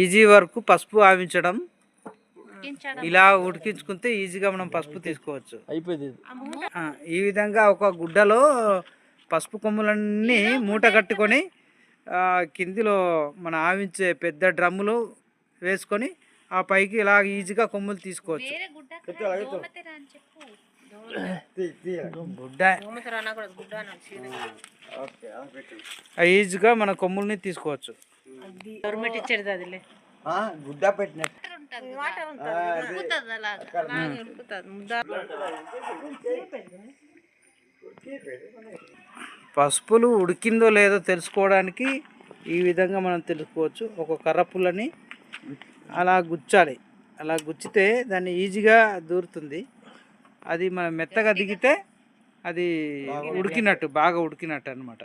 Easy work పసుపు ఆవించడం. ఇలా ఉడికించుకుంటే ఈజీగా మనం పసుపు తీసుకోవచ్చు. అయిపోయింది. ఈ విధంగా ఒక గుడ్డలో పసుపు కొమ్ములన్నీ మూట కట్టుకొని కిందిలో మన ఆవించే పెద్ద డ్రమ్ములో వేసుకొని ఆ పైకి ఇలా ఈజీగా కొమ్ములు తీసుకోవచ్చు. గుడ్డ ఈజీగా మన కొమ్ముల్ని తీసుకోవచ్చు. గుడ్డ పెట్టినట్టు పసుపులు ఉడికిందో లేదో తెలుసుకోవడానికి ఈ విధంగా మనం తెలుసుకోవచ్చు. ఒక కర్రపుల్లని అలా గుచ్చాలి. అలా గుచ్చితే దాన్ని ఈజీగా దూరుతుంది. అది మనం మెత్తగా దిగితే అది ఉడికినట్టు, బాగా ఉడికినట్టు అన్నమాట.